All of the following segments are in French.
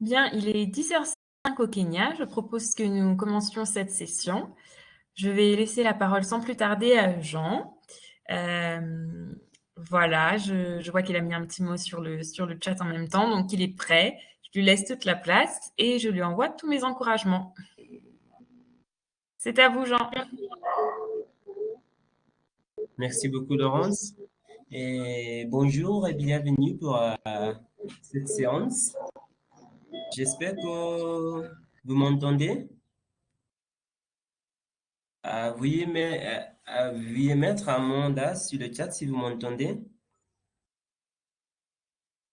Bien, il est 10h05 au Kenya. Je propose que nous commencions cette session. Je vais laisser la parole sans plus tarder à Jean. Voilà, je vois qu'il a mis un petit mot sur le chat en même temps, donc il est prêt. Je lui laisse toute la place et je lui envoie tous mes encouragements. C'est à vous, Jean. Merci beaucoup, Laurence. Et bonjour et bienvenue pour cette séance. J'espère que vous m'entendez. Veuillez mettre un mandat sur le chat si vous m'entendez.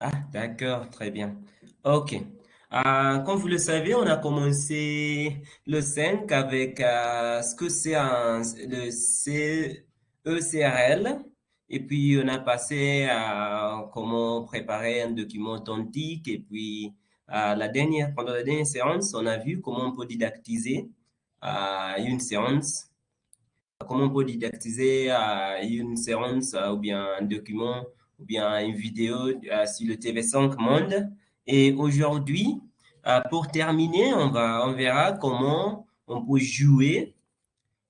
Ah, d'accord, très bien. OK. Comme vous le savez, on a commencé le 5 avec ce que c'est le CECRL. Et puis, on a passé à comment préparer un document authentique. Et puis, pendant la dernière séance, on a vu comment on peut didactiser une séance, comment on peut didactiser une séance ou bien un document ou bien une vidéo sur le TV5 Monde. Et aujourd'hui, pour terminer, on verra comment on peut jouer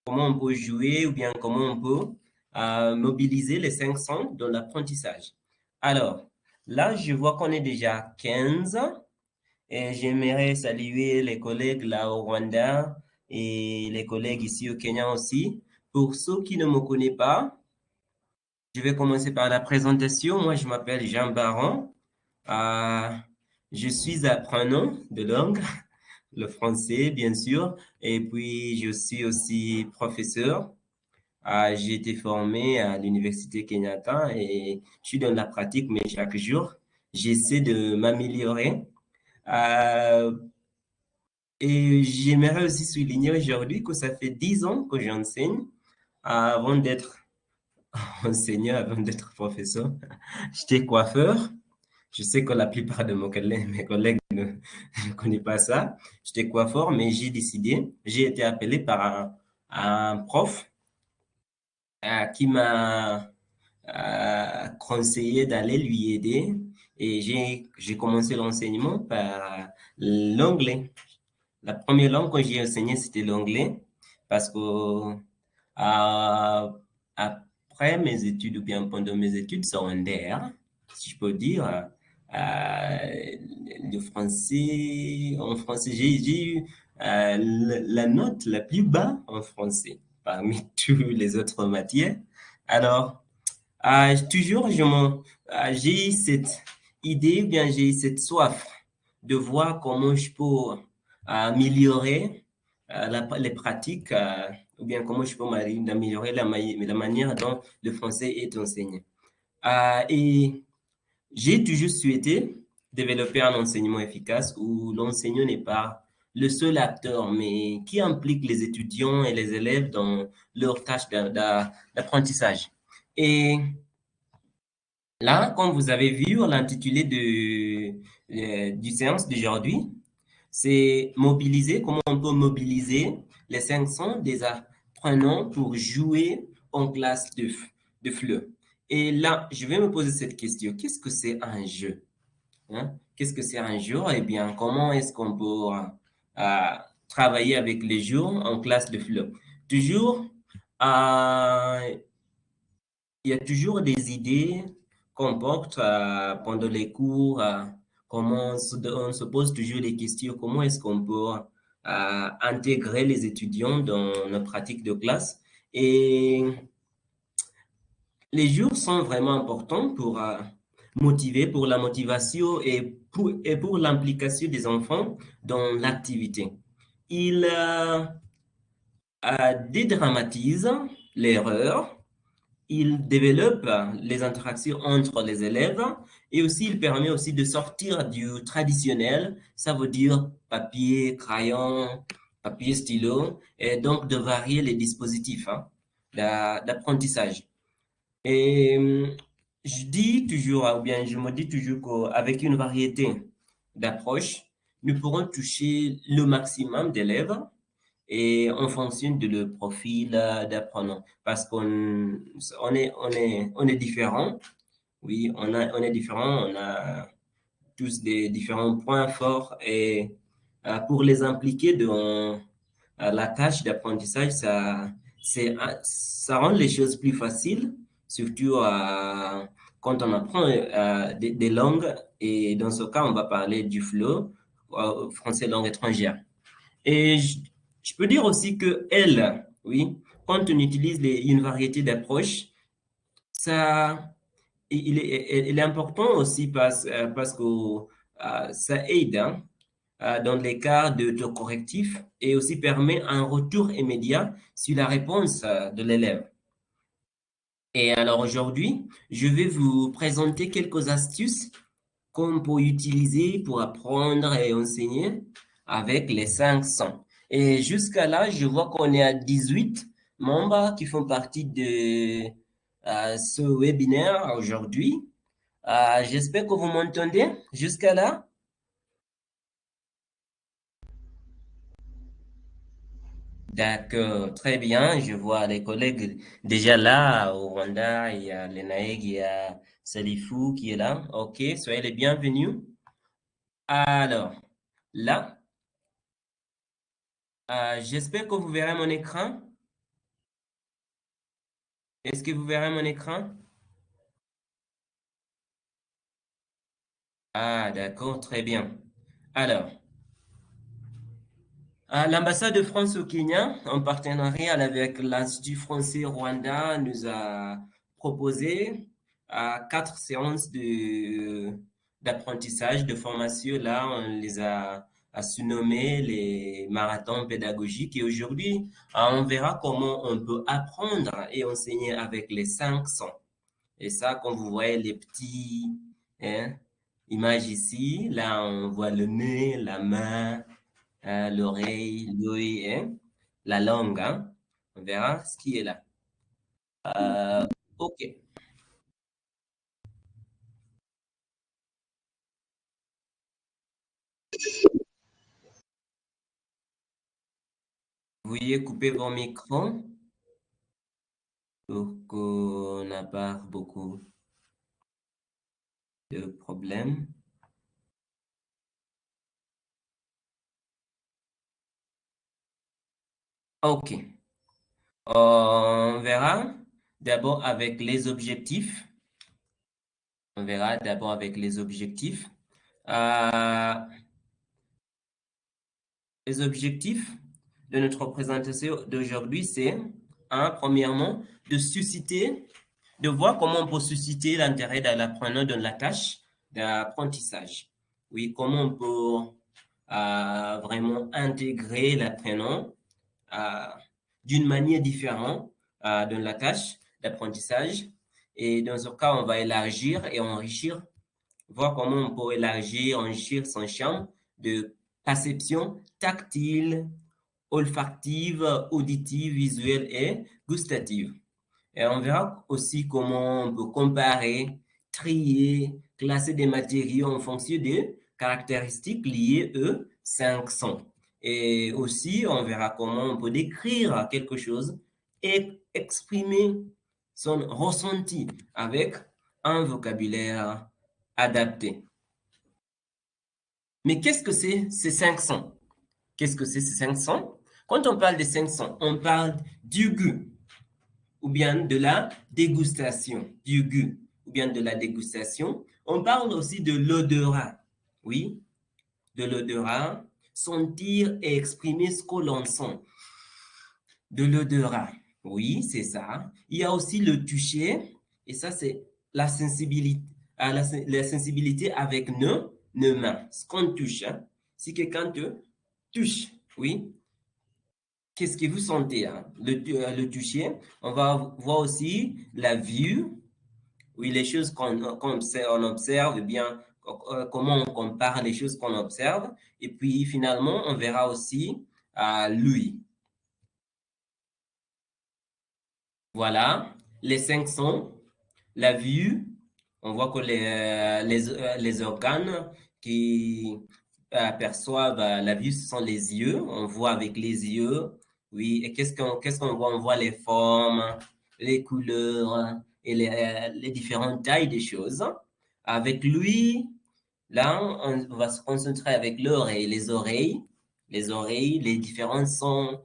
ou bien comment on peut mobiliser les 500 dans l'apprentissage. Alors, là, je vois qu'on est déjà 15 et j'aimerais saluer les collègues là au Rwanda et les collègues ici au Kenya aussi. Pour ceux qui ne me connaissent pas, je vais commencer par la présentation. Moi, je m'appelle Jean Baron. Euh, je suis apprenant de langue, le français, bien sûr, et puis je suis aussi professeur. J'ai été formé à l'Université Kenyatta et je suis dans la pratique, mais chaque jour, j'essaie de m'améliorer. Euh, et j'aimerais aussi souligner aujourd'hui que ça fait 10 ans que j'enseigne avant d'être enseignant, avant d'être professeur. J'étais coiffeur. Je sais que la plupart de mes collègues ne connaissent pas ça. J'étais coiffeur, mais j'ai été appelé par un prof qui m'a conseillé d'aller lui aider. Et j'ai commencé l'enseignement par l'anglais. La première langue que j'ai enseignée, c'était l'anglais, parce que euh, après mes études, ou bien pendant mes études secondaires, si je peux dire, le français, en français, j'ai eu la note la plus bas en français parmi toutes les autres matières. Alors, toujours, j'ai eu cette idée, ou bien j'ai eu cette soif de voir comment je peux améliorer les pratiques, ou bien comment je peux améliorer la manière dont le français est enseigné. Et j'ai toujours souhaité développer un enseignement efficace où l'enseignant n'est pas le seul acteur, mais qui implique les étudiants et les élèves dans leur tâche d'apprentissage. Et là, comme vous avez vu, l'intitulé du séance d'aujourd'hui, c'est mobiliser, comment on peut mobiliser les 500 des apprenants pour jouer en classe de FLE. Et là, je vais me poser cette question. Qu'est-ce que c'est un jeu? Hein? Qu'est-ce que c'est un jeu? Eh bien, comment est-ce qu'on peut travailler avec les jeux en classe de FLE? Toujours, euh, il y a toujours des idées qu'on porte pendant les cours, on se pose toujours des questions, comment est-ce qu'on peut intégrer les étudiants dans nos pratiques de classe. Et les jours sont vraiment importants pour motiver, pour la motivation et pour l'implication des enfants dans l'activité. Ils dédramatisent l'erreur, il développe les interactions entre les élèves et aussi il permet aussi de sortir du traditionnel, ça veut dire papier, crayon, papier, stylo, et donc de varier les dispositifs d'apprentissage. Et je dis toujours, ou bien je me dis toujours qu'avec une variété d'approches, nous pourrons toucher le maximum d'élèves et en fonction de le profil d'apprenant. Parce on est différent. Oui, on est différent. tous des différents points forts et pour les impliquer dans la tâche d'apprentissage, ça rend les choses plus faciles, surtout quand on apprend des langues. Et dans ce cas, on va parler du FLE, français langue étrangère. Et je peux dire aussi que elle, oui, quand on utilise une variété d'approches, ça, il est important aussi parce que ça aide hein, dans les cas de correctif et aussi permet un retour immédiat sur la réponse de l'élève. Et alors aujourd'hui, je vais vous présenter quelques astuces qu'on peut utiliser pour apprendre et enseigner avec les 500. Et jusqu'à là, je vois qu'on est à 18 membres qui font partie de ce webinaire aujourd'hui. J'espère que vous m'entendez jusqu'à là. D'accord, très bien. Je vois les collègues déjà là au Rwanda. Il y a Lenaeg, il y a Salifou qui est là. Ok, soyez les bienvenus. Alors, là, j'espère que vous verrez mon écran. Est-ce que vous verrez mon écran? Ah, d'accord, très bien. Alors, l'ambassade de France au Kenya, en partenariat avec l'Institut français Rwanda, nous a proposé 4 séances d'apprentissage, de formation. Là, on les a surnommées les marathons pédagogiques. Et aujourd'hui, on verra comment on peut apprendre et enseigner avec les 500. Et ça, quand vous voyez les petits hein, images ici, là, on voit le nez, la main, l'oreille, l'œil, hein, la langue. Hein. On verra ce qui est là. OK. Veuillez couper vos micros pour qu'on n'a pas beaucoup de problèmes. OK. On verra d'abord avec les objectifs. On verra d'abord avec les objectifs. Euh, les objectifs de notre présentation d'aujourd'hui, c'est, premièrement, de voir comment on peut susciter l'intérêt de l'apprenant dans la tâche d'apprentissage. Oui, comment on peut vraiment intégrer l'apprenant euh, d'une manière différente dans la tâche d'apprentissage. Et dans ce cas, on va élargir et enrichir, voir comment on peut élargir, enrichir son champ de perception tactile, olfactive, auditive, visuelle et gustative. Et on verra aussi comment on peut comparer, trier, classer des matériaux en fonction des caractéristiques liées aux 500. Et aussi, on verra comment on peut décrire quelque chose et exprimer son ressenti avec un vocabulaire adapté. Mais qu'est-ce que c'est ces 500? Qu'est-ce que c'est ces 500? Quand on parle de 500, on parle du goût ou bien de la dégustation, du goût ou bien de la dégustation. On parle aussi de l'odorat, oui, de l'odorat, sentir et exprimer ce que l'on sent. De l'odorat, oui, c'est ça. Il y a aussi le toucher, et ça, c'est la sensibilité, la sensibilité avec nos mains, ce qu'on touche. Hein. Si quelqu'un te touche, oui, qu'est-ce que vous sentez hein? Le toucher. On va voir aussi la vue, oui, les choses qu'on observe, eh bien, comment on compare les choses qu'on observe. Et puis finalement, on verra aussi l'ouïe. Voilà, les 500, la vue, on voit que les organes qui perçoivent la vue, ce sont les yeux, on voit avec les yeux, oui, et qu'est-ce qu'on voit? On voit les formes, les couleurs et les différentes tailles des choses. Avec lui, Là, on va se concentrer avec l'oreille, les oreilles, les différents sons.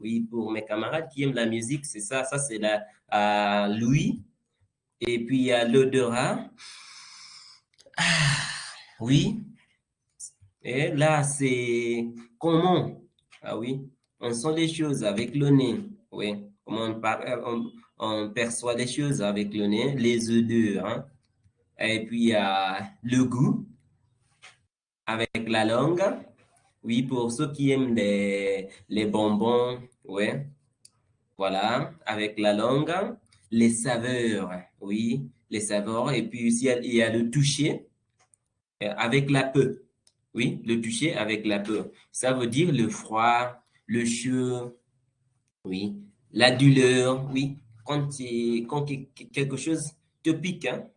Oui, pour mes camarades qui aiment la musique, c'est ça. Ça, c'est la l'ouïe. Et puis, il y a l'odorat. Oui. Et là, c'est comment? Ah oui. On sent les choses avec le nez. Oui. Comment on perçoit les choses avec le nez, les odeurs, hein. Et puis, il y a le goût avec la langue. Oui, pour ceux qui aiment les bonbons, ouais, voilà, avec la langue, les saveurs, oui, les saveurs, et puis aussi il y a le toucher avec la peau, oui, le toucher avec la peau. Ça veut dire le froid, le chaud, oui, la douleur, oui, quand quelque chose te pique, hein,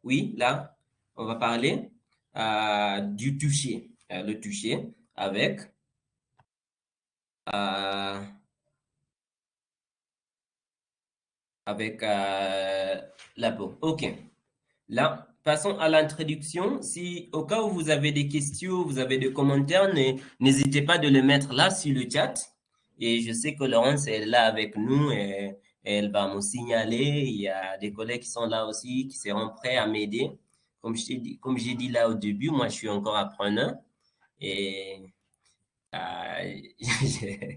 oui, là, on va parler du toucher, le toucher avec euh, la peau. OK. Là, passons à l'introduction. Si au cas où vous avez des questions, vous avez des commentaires, n'hésitez pas de les mettre là sur le chat. Et je sais que Laurence est là avec nous et elle va me signaler. Il y a des collègues qui sont là aussi, qui seront prêts à m'aider. Comme j'ai dit là au début, moi je suis encore apprenant et je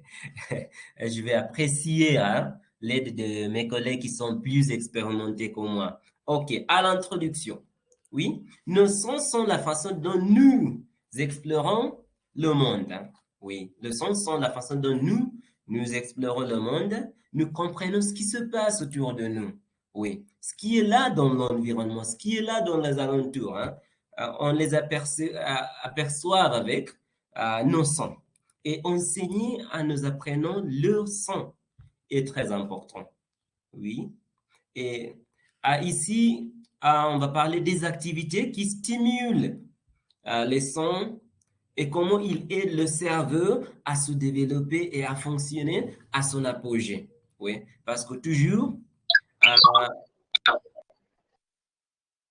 je vais apprécier hein, l'aide de mes collègues qui sont plus expérimentés que moi. OK, à l'introduction. Oui, nos sens sont la façon dont nous explorons le monde, hein. Oui, nos sens sont la façon dont nous explorons le monde, nous comprenons ce qui se passe autour de nous. Oui, ce qui est là dans l'environnement, ce qui est là dans les alentours, hein. On les aperçoit avec nos sens. Et enseigner à nos apprenants leur sens est très important. Oui. Et ici, on va parler des activités qui stimulent les sons et comment ils aident le cerveau à se développer et à fonctionner à son apogée. Oui, parce que euh,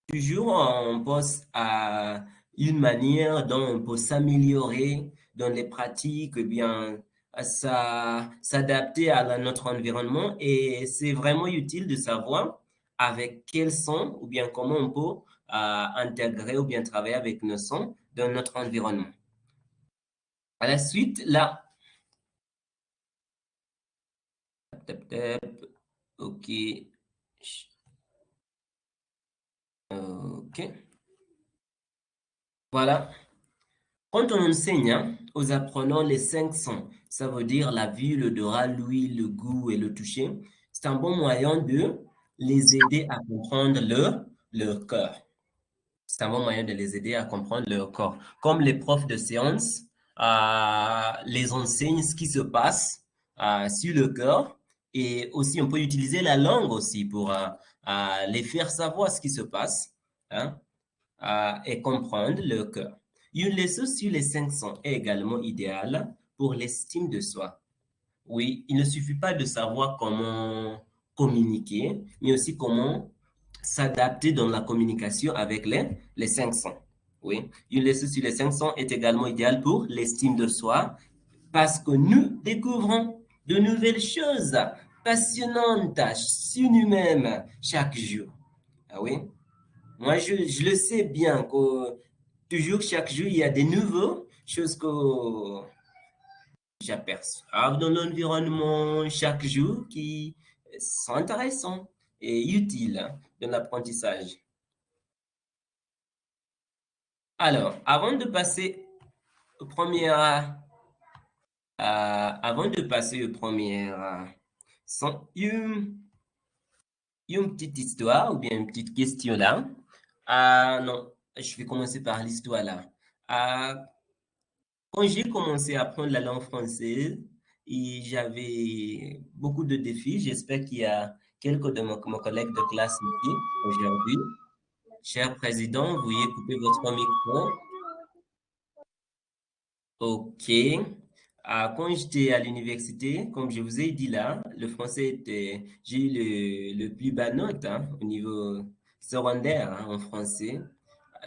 toujours on pense à une manière dont on peut s'améliorer dans les pratiques, eh bien, s'adapter à notre environnement et c'est vraiment utile de savoir avec quels sons ou bien comment on peut intégrer ou bien travailler avec nos sons dans notre environnement. À la suite, là, tap, tap, ok, ok, voilà. Quand on enseigne hein, aux apprenants les cinq sons, ça veut dire la vue, l'odorat, l'ouïe, le goût et le toucher, c'est un bon moyen de les aider à comprendre leur cœur. C'est un bon moyen de les aider à comprendre leur corps. Comme les profs de séance les enseignent ce qui se passe sur le cœur et aussi on peut utiliser la langue aussi pour les faire savoir ce qui se passe. Hein et comprendre leur cœur. Une leçon sur les 500 est également idéale pour l'estime de soi. Oui, il ne suffit pas de savoir comment communiquer, mais aussi comment s'adapter dans la communication avec les 500. Oui, une leçon sur les 500 est également idéale pour l'estime de soi parce que nous découvrons de nouvelles choses passionnantes sur nous-mêmes chaque jour. Ah oui? Moi, je le sais bien que toujours, chaque jour, il y a des nouvelles choses que j'aperçois dans l'environnement chaque jour qui sont intéressantes et utiles hein, dans l'apprentissage. Alors, au premier, avant de passer au premier, une petite histoire ou bien une petite question là. Non, je vais commencer par l'histoire là. Ah, quand j'ai commencé à apprendre la langue française, et j'avais beaucoup de défis. J'espère qu'il y a quelques de mes collègues de classe ici aujourd'hui. Cher président, veuillez couper votre micro. OK. Quand j'étais à l'université, comme je vous ai dit là, le français était, j'ai eu le plus bas note hein, au niveau secondaire hein, en français.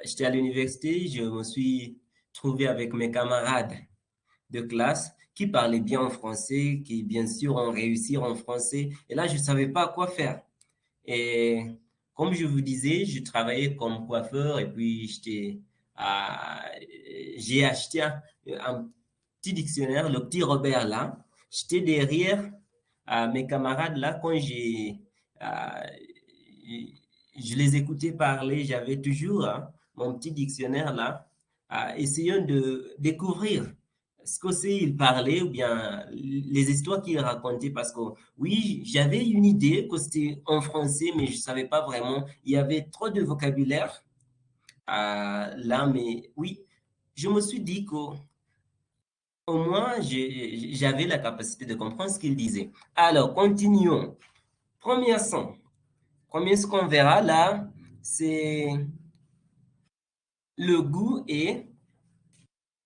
j'étais à l'université, je me suis trouvé avec mes camarades de classe qui parlaient bien en français, qui bien sûr ont réussi en français. Et là, je ne savais pas quoi faire. Et comme je vous disais, je travaillais comme coiffeur et puis j'ai acheté un petit dictionnaire, le petit Robert là. J'étais derrière mes camarades là quand euh, je les écoutais parler, j'avais toujours mon petit dictionnaire là, essayant de découvrir ce que c'est ils parlaient ou bien les histoires qu'ils racontaient parce que oui, j'avais une idée que c'était en français, mais je ne savais pas vraiment. Il y avait trop de vocabulaire là, mais oui, je me suis dit qu'au moins j'avais la capacité de comprendre ce qu'ils disaient. Alors, continuons. Premier son. Premier ce qu'on verra là, c'est le goût et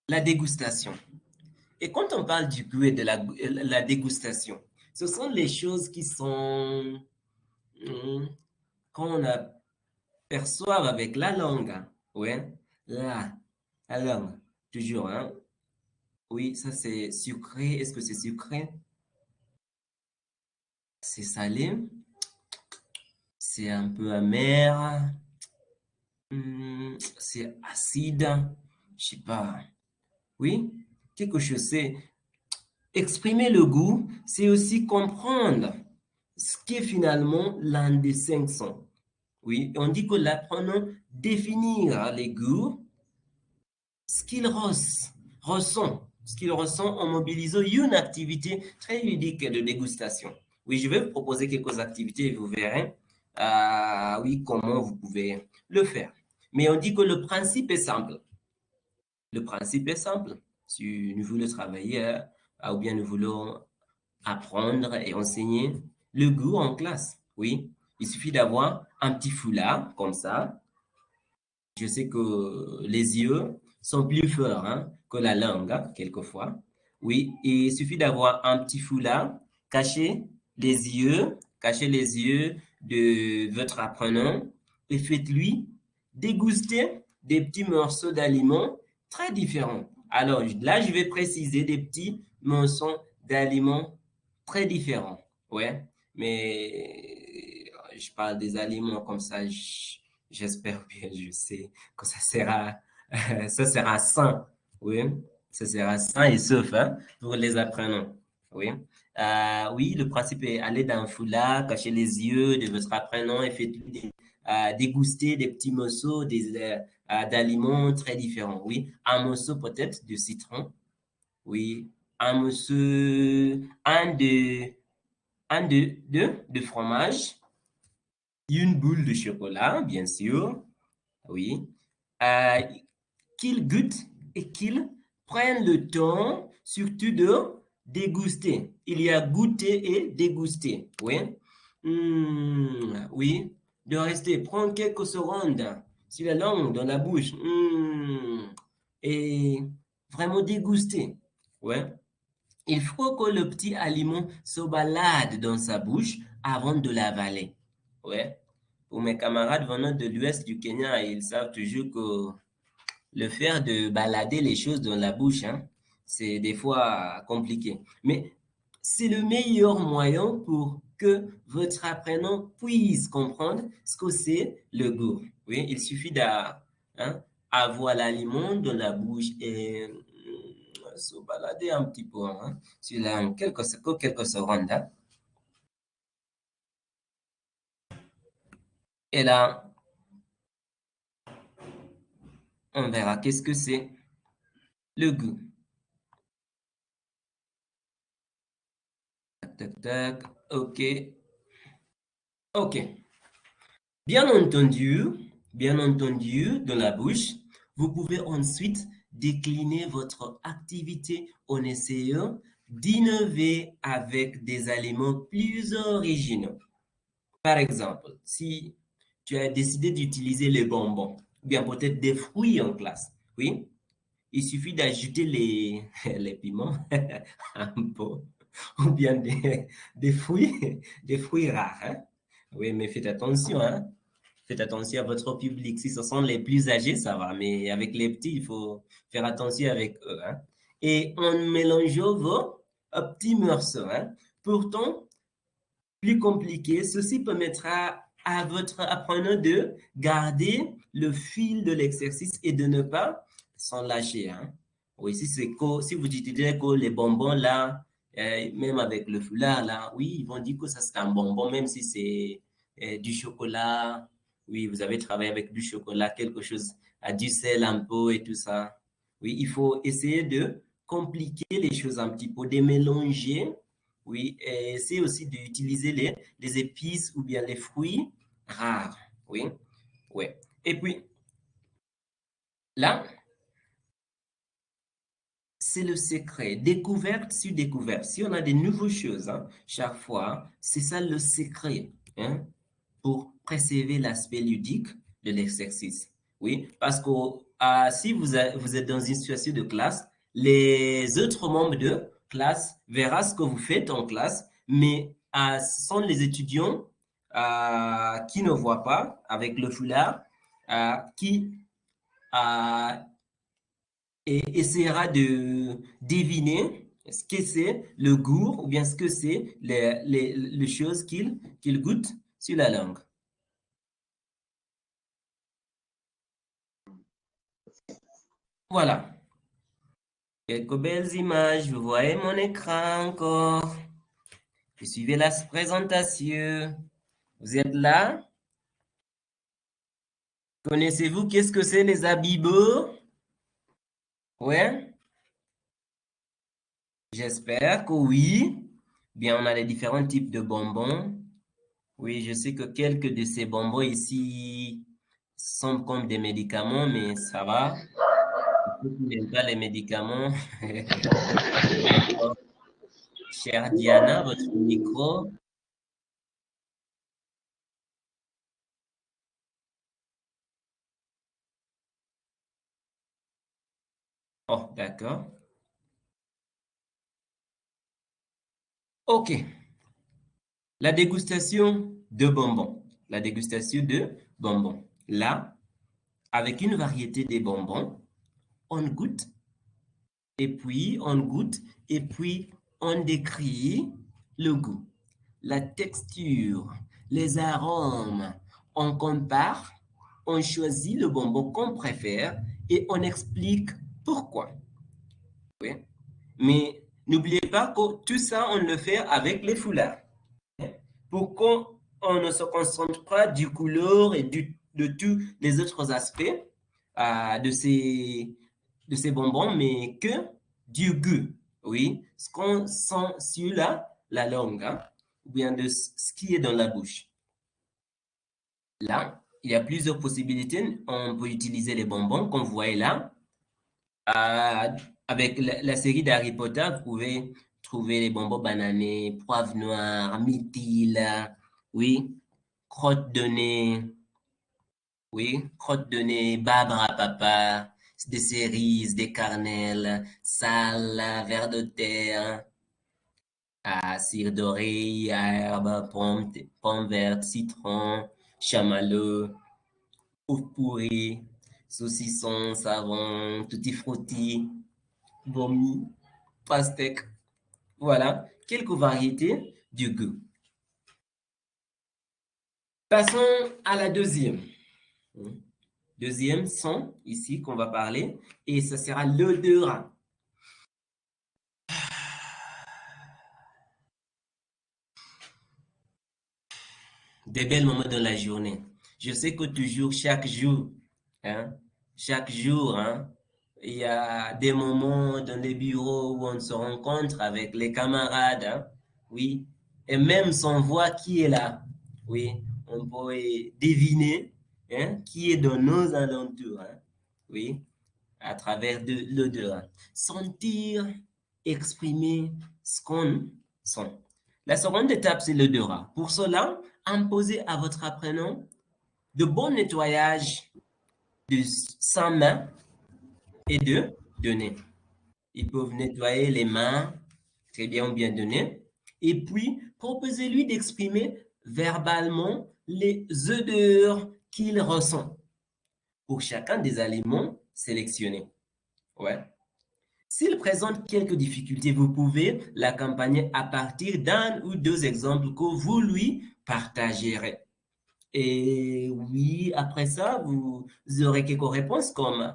la dégustation. Et quand on parle du goût et de la dégustation, ce sont les choses qui sont qu'on aperçoit avec la langue. Hein. Ouais, la langue, toujours. Hein. Oui, ça c'est sucré. Est-ce que c'est sucré? C'est salé? C'est un peu amer? C'est acide? Je sais pas. Oui, quelque chose. C'est exprimer le goût, c'est aussi comprendre ce qui est finalement l'un des cinq sens. Oui, on dit que l'apprenant définir les goûts, ce qu'il ressent, ce qu'il ressent en mobilisant une activité très ludique de dégustation. Oui, je vais vous proposer quelques activités et vous verrez, oui, comment vous pouvez le faire. Mais on dit que le principe est simple. Le principe est simple. Si nous voulons travailler, ou bien nous voulons apprendre et enseigner le goût en classe, oui, il suffit d'avoir un petit foulard comme ça. Je sais que les yeux sont plus forts que la langue, quelquefois. Oui, et il suffit d'avoir un petit foulard, cacher les yeux de votre apprenant et faites-lui déguster des petits morceaux d'aliments très différents. Alors là, je vais préciser des petits morceaux d'aliments très différents. Ouais, mais je parle des aliments comme ça. J'espère bien, je sais que ça sera sain, oui, ça sera sain et sauf pour les apprenants, oui. Oui, le principe est aller dans un foulard, cacher les yeux de votre apprenant et faites-lui déguster des petits morceaux d'aliments très différents, oui. Un morceau peut-être de citron, oui. Un morceau, un de, de fromage, une boule de chocolat, bien sûr, oui, euh, qu'ils goûtent et qu'ils prennent le temps surtout de déguster. Il y a goûter et déguster, oui. Oui, de rester, prendre quelques secondes sur la langue, dans la bouche, et vraiment déguster, ouais. Il faut que le petit aliment se balade dans sa bouche avant de l'avaler, ouais. Pour mes camarades venant de l'ouest du Kenya, ils savent toujours que le faire de balader les choses dans la bouche, c'est des fois compliqué. Mais c'est le meilleur moyen pour que votre apprenant puisse comprendre ce que c'est le goût. Oui, il suffit d'avoir l'aliment dans la bouche et se balader un petit peu sur quelques secondes. Et là, on verra qu'est-ce que c'est le goût. Tac, tac, tac. OK. OK. Bien entendu, dans la bouche, vous pouvez ensuite décliner votre activité en essayant d'innover avec des aliments plus originaux. Par exemple, si tu as décidé d'utiliser les bonbons, ou bien peut-être des fruits en classe, oui, il suffit d'ajouter les piments un peu, ou bien des fruits rares. Oui, mais faites attention, Faites attention à votre public. Si ce sont les plus âgés, ça va. Mais avec les petits, il faut faire attention avec eux, hein. Et en mélangeant vos petits morceaux, hein. Pourtant, plus compliqué, ceci permettra à votre apprenant de garder le fil de l'exercice et de ne pas s'en lâcher, hein. Oui, si vous utilisez que les bonbons là, même avec le foulard là, oui, ils vont dire que ça c'est un bonbon, même si c'est du chocolat. Oui, vous avez travaillé avec du chocolat, quelque chose à du sel un peu et tout ça. Oui, il faut essayer de compliquer les choses un petit peu, de mélanger. Oui, et c'est aussi d'utiliser les épices ou bien les fruits rares. Oui, oui. Et puis là, c'est le secret. Découverte sur découverte. Si on a des nouvelles choses, hein, chaque fois, c'est ça le secret, hein, pour préserver l'aspect ludique de l'exercice. Oui, parce que si vous êtes dans une situation de classe, les autres membres de classe verront ce que vous faites en classe, mais ce sont les étudiants qui ne voient pas avec le foulard, qui euh, essaiera de deviner ce que c'est le goût ou bien ce que c'est les choses qu'il goûte sur la langue. Voilà. Quelques belles images. Vous voyez mon écran encore. Vous suivez la présentation. Vous êtes là? Connaissez-vous qu'est-ce que c'est les Haribo? Ouais? J'espère que oui. Bien, on a les différents types de bonbons. Oui, je sais que quelques de ces bonbons ici sont comme des médicaments, mais ça va. Ceux qui n'aiment pas les médicaments. D'accord. Chère Diana, votre micro. Oh, d'accord. OK. La dégustation de bonbons. La dégustation de bonbons. Là, avec une variété des bonbons, on goûte, et puis on goûte, et puis on décrit le goût, la texture, les arômes. On compare, on choisit le bonbon qu'on préfère et on explique pourquoi. Oui. Mais n'oubliez pas que tout ça, on le fait avec les foulards. Pour qu'on ne se concentre pas du couleur et de tous les autres aspects de ces bonbons, mais que du goût. Oui, ce qu'on sent sur la langue, hein, ou bien de ce qui est dans la bouche. Là, il y a plusieurs possibilités. On peut utiliser les bonbons, comme vous voyez là. Euh, Avec la série d'Harry Potter, vous pouvez trouver les bonbons bananés, poivre noir, myrtille, oui, crotte de nez, oui, crotte de nez, barbe à papa, des cerises, des carnelles, sal, ver de terre, cire d'oreille, herbe, pomme verte, citron, chamallow, ouf pourri, saucisson, savon, tutti frutti, vomi, pastèque. Voilà, quelques variétés du goût. Passons à la deuxième. Deuxième son, ici, qu'on va parler, et ce sera l'odorat. Des belles moments dans la journée. Je sais que toujours, hein, chaque jour, hein, il y a des moments dans les bureaux où on se rencontre avec les camarades, hein, oui, et même sans voir qui est là, oui, on pourrait deviner, hein, qui est dans nos alentours, hein, oui, à travers de l'odeur. Sentir, exprimer ce qu'on sent. La seconde étape, c'est l'odorat. Pour cela, imposez à votre apprenant de bon nettoyage de sa main et de nez. Ils peuvent nettoyer les mains très bien ou bien de nez. Et puis, proposez-lui d'exprimer verbalement les odeurs qu'il ressent pour chacun des aliments sélectionnés. Ouais. S'il présente quelques difficultés, vous pouvez l'accompagner à partir d'un ou deux exemples que vous lui partagerez. Et oui, après ça, vous aurez quelques réponses comme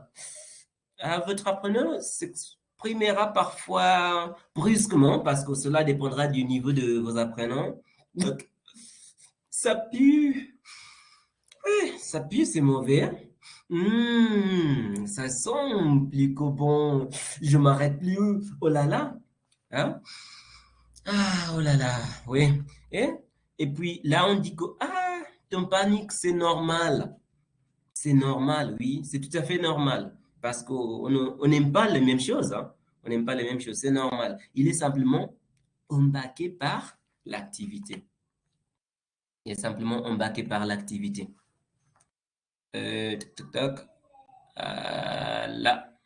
votre apprenant s'exprimera parfois brusquement parce que cela dépendra du niveau de vos apprenants. Donc, ça pue. Ça pue, c'est mauvais. Ça sent plus que bon. Je m'arrête plus. Oh là là. Hein? Ah, oh là là. Oui. Et, et puis là, on dit que ton panique, c'est normal. C'est normal, oui. C'est tout à fait normal. Parce qu'on n'aime pas les mêmes choses. Hein. On n'aime pas les mêmes choses. C'est normal. Il est simplement embarqué par l'activité. Il est simplement embarqué par l'activité. Toc, toc, toc. Là.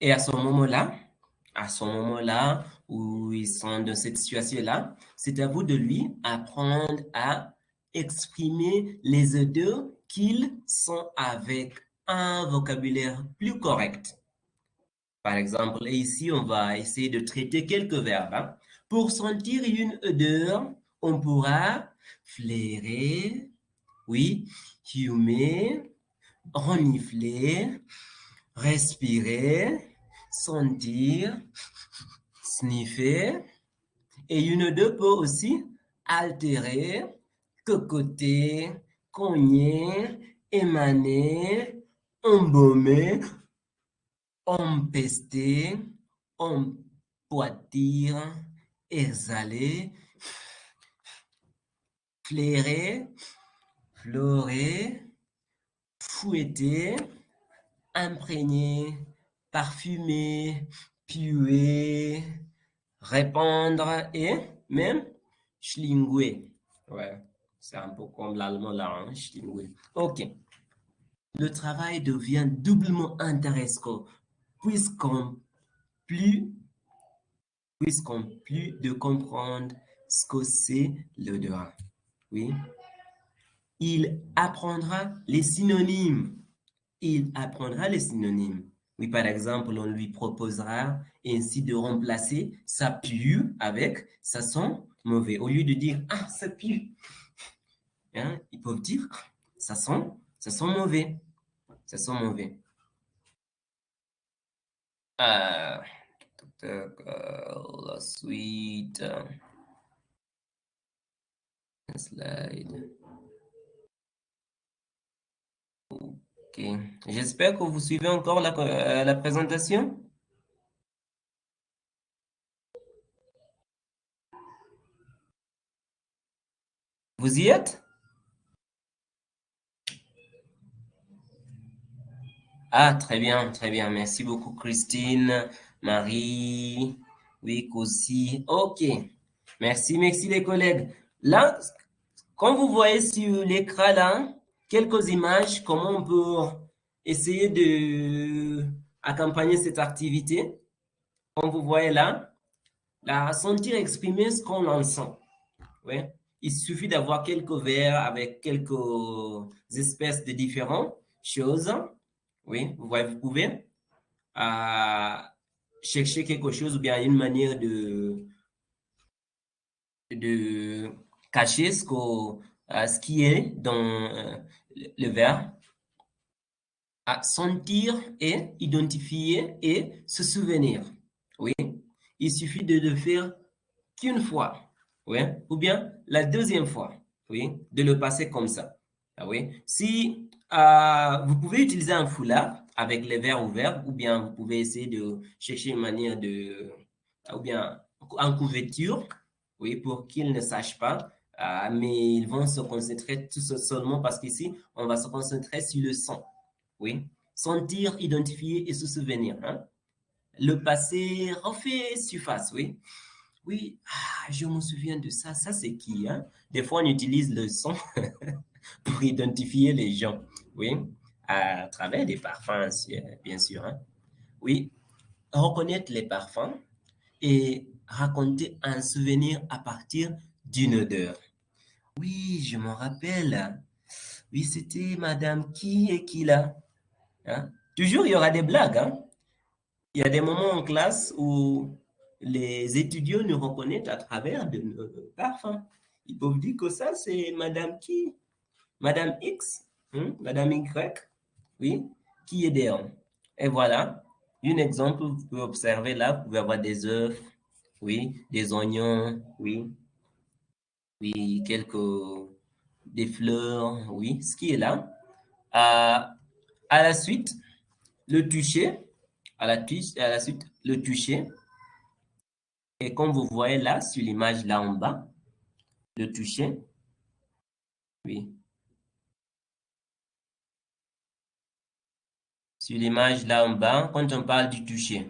Et à ce moment-là où ils sont dans cette situation-là, c'est à vous de lui apprendre à exprimer les odeurs qu'ils sont avec un vocabulaire plus correct. Par exemple, ici, on va essayer de traiter quelques verbes. Hein. Pour sentir une odeur, on pourra flairer, oui, humer, renifler, respirer, sentir, sniffer. Et une odeur peut aussi altérer, cocoter, cogner, émaner, embaumer, empester, empoitir, exhaler, flairer, florer, fouetter, imprégner, parfumer, puer, répandre et même schlinguer. Ouais, c'est un peu comme l'allemand là, hein, schlinguer. Ok. Le travail devient doublement intéressant puisqu'on plus, puisqu'on plus de comprendre ce que c'est l'odeur. Oui. Il apprendra les synonymes. Il apprendra les synonymes. Oui, par exemple, on lui proposera ainsi de remplacer ça pue avec ça sent mauvais. Au lieu de dire ça pue, hein, ils peuvent dire ça sent mauvais. Ça sent mauvais. La suite. Slide. Ok. J'espère que vous suivez encore la présentation. Vous y êtes? Ah, très bien, très bien. Merci beaucoup, Christine, Marie, oui, aussi. Ok. Merci, merci les collègues. Là, quand vous voyez sur l'écran là, quelques images, comment on peut essayer de accompagner cette activité. Comme vous voyez là, la sentir exprimer ce qu'on en sent. Ouais. Il suffit d'avoir quelques vers avec quelques espèces de différentes choses. Oui, vous voyez, vous pouvez chercher quelque chose ou bien une manière de cacher ce qui est dans le verbe, à sentir et identifier et se souvenir. Oui, il suffit de le faire qu'une fois, oui, ou bien la deuxième fois, oui, de le passer comme ça. Ah oui, si vous pouvez utiliser un foulard avec les verres ouverts, ou bien vous pouvez essayer de chercher une manière ou bien en couverture, oui, pour qu'ils ne sachent pas, mais ils vont se concentrer tout seulement parce qu'ici, on va se concentrer sur le son, oui, sentir, identifier et se souvenir, hein. Le passé refait surface, oui. Oui, je me souviens de ça. Ça, c'est qui, hein? Des fois, on utilise le son pour identifier les gens, oui, à travers des parfums, bien sûr, hein. Oui, reconnaître les parfums et raconter un souvenir à partir d'une odeur. Oui, je m'en rappelle. Oui, c'était Madame qui et qui là. Hein? Toujours, il y aura des blagues. Hein? Il y a des moments en classe où les étudiants nous reconnaissent à travers de nos parfums. Ils peuvent dire que ça, c'est Madame qui, Madame X, Madame Y, oui, qui est derrière. Et voilà, un exemple, vous pouvez observer là, vous pouvez avoir des œufs, oui, des oignons, oui, oui, des fleurs, oui, ce qui est là. À la suite, le toucher, à la suite, le toucher. Et comme vous voyez là, sur l'image là en bas, le toucher, oui. Sur l'image là en bas, quand on parle du toucher.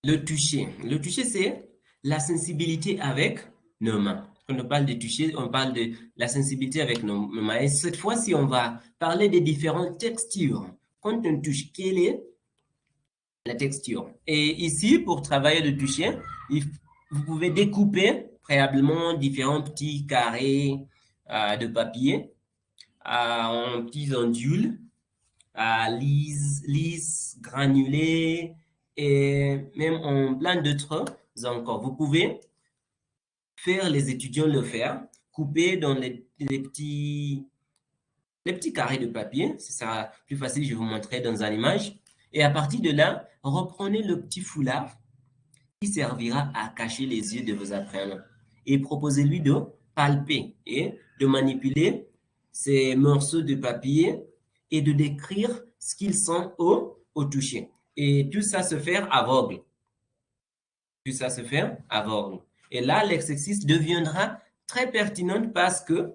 Le toucher, c'est la sensibilité avec nos mains. Quand on parle de toucher, on parle de la sensibilité avec nos mains. Et cette fois-ci, on va parler des différentes textures. Quand on touche, quelle est la texture? Et ici, pour travailler le toucher, vous pouvez découper préalablement différents petits carrés de papier en petits ondules, lisses, granulés et même en plein d'autres encore. Vous pouvez faire, les étudiants le faire, couper dans les petits carrés de papier. Ce sera plus facile, je vais vous montrer dans une image. Et à partir de là, reprenez le petit foulard qui servira à cacher les yeux de vos apprenants et proposez-lui de palper et de manipuler ces morceaux de papier et de décrire ce qu'ils sont au toucher. Et tout ça se fait aveugle. Tout ça se fait aveugle. Et là, l'exercice deviendra très pertinent parce que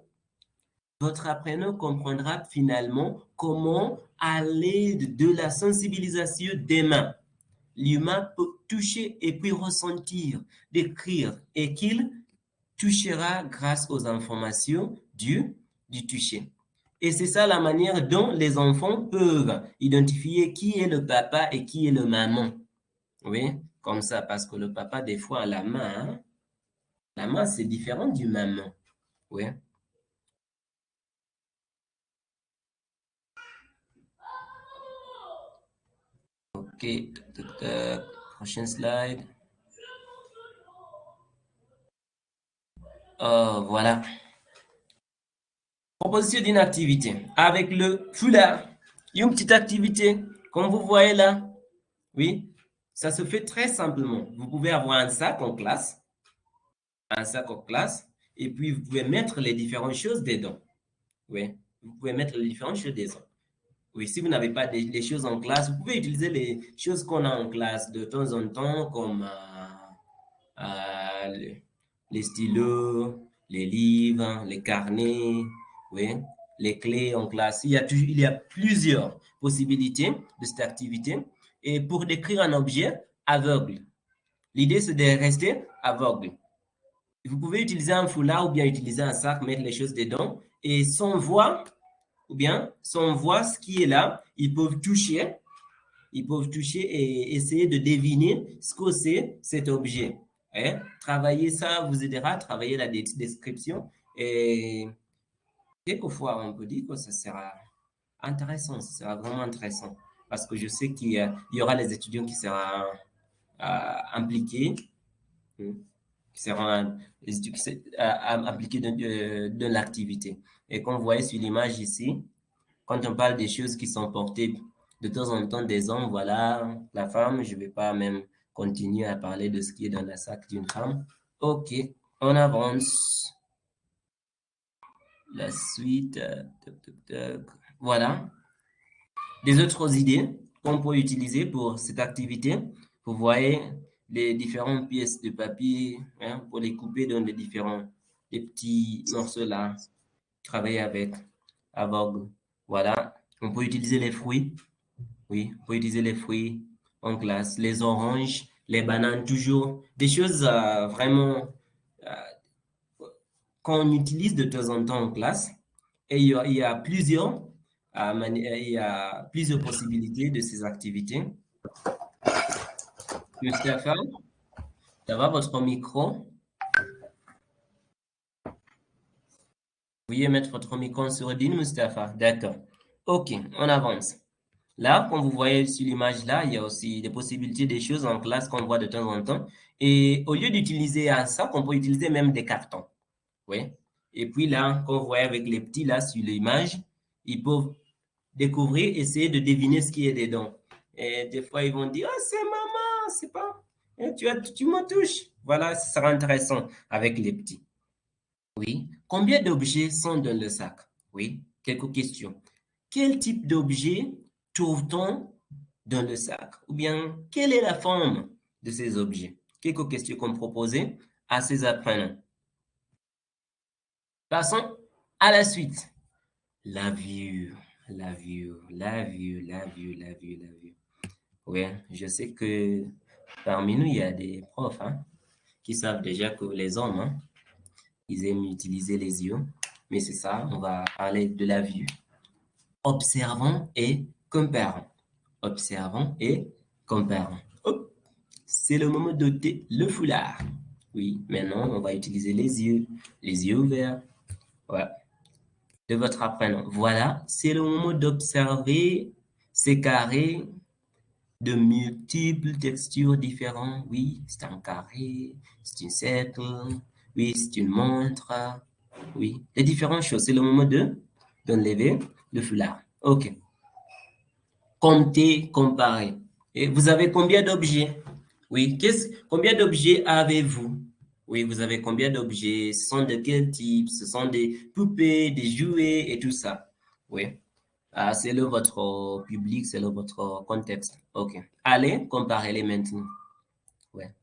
votre apprenant comprendra finalement comment, à l'aide de la sensibilisation des mains, l'humain peut toucher et puis ressentir, décrire, et qu'il touchera grâce aux informations du toucher. Et c'est ça la manière dont les enfants peuvent identifier qui est le papa et qui est le maman. Oui, comme ça, parce que le papa, des fois, a la main, c'est différent du maman. Oui. Ok, prochaine slide. Voilà. Proposition d'une activité. Avec le foulard, une petite activité, comme vous voyez là. Oui, ça se fait très simplement. Vous pouvez avoir un sac en classe, et puis vous pouvez mettre les différentes choses dedans. Oui, vous pouvez mettre les différentes choses dedans. Oui, si vous n'avez pas les choses en classe, vous pouvez utiliser les choses qu'on a en classe de temps en temps, comme les stylos, les livres, les carnets, oui, les clés en classe. Il y a plusieurs possibilités de cette activité. Et pour décrire un objet aveugle, l'idée c'est de rester aveugle. Vous pouvez utiliser un foulard ou bien utiliser un sac, mettre les choses dedans et sans voir, ou bien sans voir ce qui est là, ils peuvent toucher et essayer de deviner ce que c'est cet objet. Hein? Travailler ça vous aidera à travailler la description et quelquefois on peut dire que ça sera intéressant, ça sera vraiment intéressant parce que je sais qu'il y aura les étudiants qui seront impliqués, qui seront impliqués dans l'activité. Et comme vous voyez sur l'image ici, quand on parle des choses qui sont portées de temps en temps des hommes, voilà, la femme, je ne vais pas même continuer à parler de ce qui est dans la sac d'une femme. Ok, on avance. La suite, voilà. Des autres idées qu'on peut utiliser pour cette activité. Vous voyez les différentes pièces de papier hein, pour les couper dans les petits morceaux là. Travailler avec Voilà. On peut utiliser les fruits. Oui, on peut utiliser les fruits en classe. Les oranges, les bananes, toujours. Des choses vraiment qu'on utilise de temps en temps en classe. Et il y a plusieurs possibilités de ces activités. Mustapha, ça va votre micro? Veuillez mettre votre micro en sourdine, Mustapha. D'accord. OK, on avance. Là, comme vous voyez sur l'image là, il y a aussi des possibilités des choses en classe qu'on voit de temps en temps. Et au lieu d'utiliser ça, on peut utiliser même des cartons. Oui. Et puis là, comme vous voyez avec les petits là sur l'image, ils peuvent découvrir, essayer de deviner ce qui est dedans. Et des fois, ils vont dire, ah, c'est maman, c'est pas, tu me touches. Voilà, ce sera intéressant avec les petits. Oui. Combien d'objets sont dans le sac? Oui. Quelques questions. Quel type d'objet trouve-t-on dans le sac? Ou bien, quelle est la forme de ces objets? Quelques questions qu'on proposait à ces apprenants. Passons à la suite. La vue, la vue, la vue, la vue, la vue, la vue. Oui, je sais que parmi nous, il y a des profs qui savent déjà que les hommes, ils aiment utiliser les yeux. Mais c'est ça, on va parler de la vue. Observons et comparons. Observons et comparons. Hop, c'est le moment d'ôter le foulard. Oui, maintenant, on va utiliser les yeux ouverts. Ouais, de votre apprenant. Voilà, c'est le moment d'observer ces carrés de multiples textures différentes. Oui, c'est un carré, c'est un cercle, oui, c'est une montre. Oui, les différentes choses. C'est le moment d'enlever le foulard. OK. Comptez, comparer. Et vous avez combien d'objets? Oui, combien d'objets avez-vous? Oui, vous avez combien d'objets? Ce sont de quel type? Ce sont des poupées, des jouets et tout ça. Oui. Ah, c'est le votre public, c'est le votre contexte. OK. Allez, comparez-les maintenant. Ouais.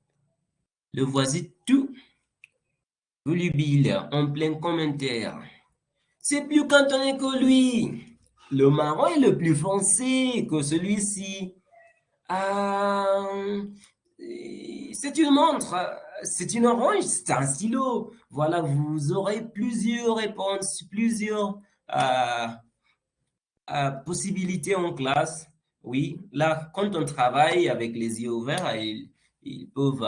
Le voici tout volubile, en plein commentaire. C'est plus cantonné que lui. Le marron est le plus foncé que celui-ci. Euh, c'est une montre, c'est une orange, c'est un stylo. Voilà, vous aurez plusieurs réponses, plusieurs euh, possibilités en classe. Oui, là, quand on travaille avec les yeux ouverts, ils peuvent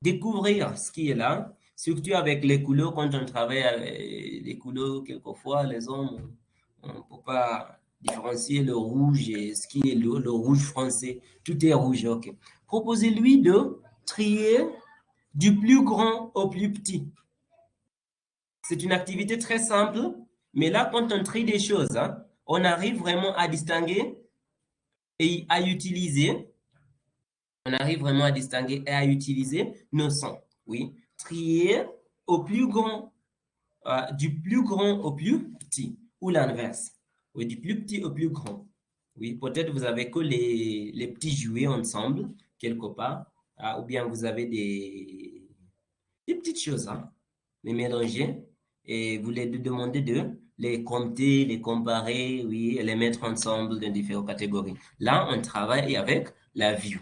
découvrir ce qui est là. Surtout avec les couleurs, quand on travaille avec les couleurs, quelquefois, les hommes, on ne peut pas différencier le rouge et ce qui est le rouge français. Tout est rouge, ok. Proposez-lui de trier du plus grand au plus petit. C'est une activité très simple, mais là, quand on trie des choses, on arrive vraiment à distinguer et à utiliser, on arrive vraiment à distinguer et à utiliser nos sons. Oui, trier au plus grand, du plus grand au plus petit, ou l'inverse. Oui, du plus petit au plus grand. Oui, peut-être vous avez que les petits jouets ensemble, quelque part, ou bien vous avez des petites choses, les mélanger, et vous les demandez de les compter, les comparer, oui, et les mettre ensemble dans différentes catégories. Là, on travaille avec la vue.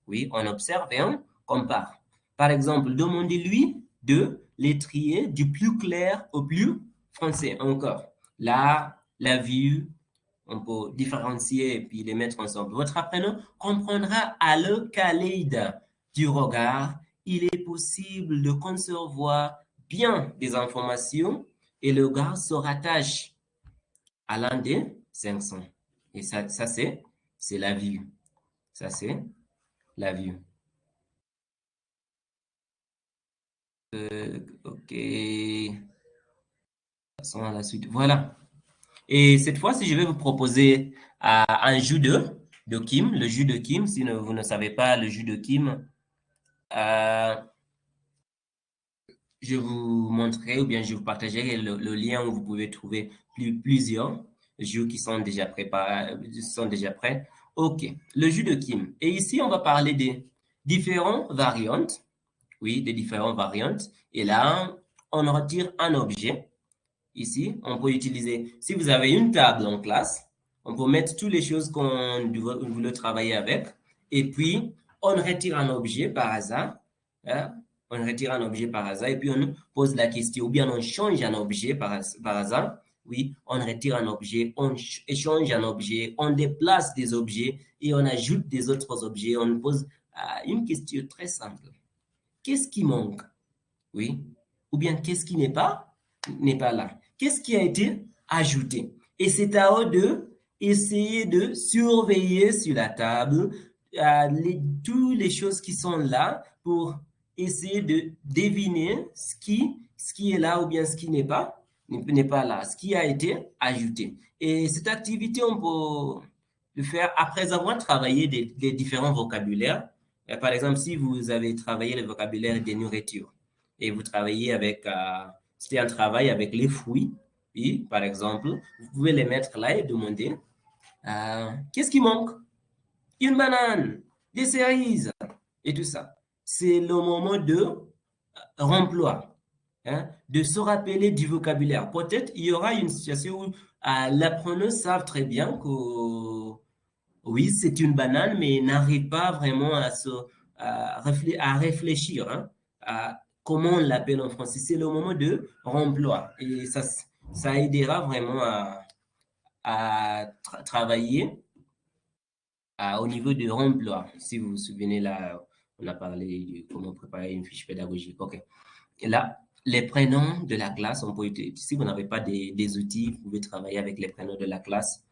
Oui, on observe et on compare. Par exemple, demandez-lui de les trier du plus clair au plus foncé. Encore, là, la vue, on peut différencier et puis les mettre ensemble. Votre apprenant comprendra à le caleïde du regard. Il est possible de concevoir bien des informations et le regard se rattache à l'un des 500. Et ça c'est la vue. Ça, c'est la vue. OK. Passons à la suite. Voilà. Et cette fois-ci, je vais vous proposer un jeu de Kim. Le jeu de Kim, si vous ne savez pas le jeu de Kim, euh, je vous montrerai ou bien je vous partagerai le lien où vous pouvez trouver plusieurs jeux qui sont déjà préparés, sont déjà prêts. OK. Le jeu de Kim. Et ici, on va parler des différentes variantes. Oui, des différentes variantes. Et là, on retire un objet. Ici, on peut utiliser, si vous avez une table en classe, on peut mettre toutes les choses qu'on veut travailler avec. Et puis, on retire un objet par hasard. Hein. On retire un objet par hasard et puis on pose la question, ou bien on change un objet par hasard. Oui, on retire un objet, on échange un objet, on déplace des objets et on ajoute des autres objets. On pose une question très simple. Qu'est-ce qui manque? Oui. Ou bien qu'est-ce qui n'est pas là? Qu'est-ce qui a été ajouté? Et c'est à eux de essayer de surveiller sur la table toutes les choses qui sont là pour essayer de deviner ce qui est là ou bien ce qui n'est pas là, ce qui a été ajouté. Et cette activité, on peut le faire après avoir travaillé des différents vocabulaires. Par exemple, si vous avez travaillé le vocabulaire des nourritures, et vous travaillez avec, c'était un travail avec les fruits, oui, par exemple, vous pouvez les mettre là et demander, qu'est-ce qui manque? Une banane, des cerises et tout ça. C'est le moment de remploi, hein, de se rappeler du vocabulaire. Peut-être il y aura une situation où l'appreneur savent très bien que oui, c'est une banane, mais n'arrive pas vraiment à réfléchir, hein, à comment on l'appelle en français. C'est le moment de remploi. Et ça aidera vraiment à travailler au niveau de remploi. Si vous vous souvenez, là, on a parlé de comment préparer une fiche pédagogique. OK. Et là, les prénoms de la classe, on peut utiliser. Si vous n'avez pas des outils, vous pouvez travailler avec les prénoms de la classe.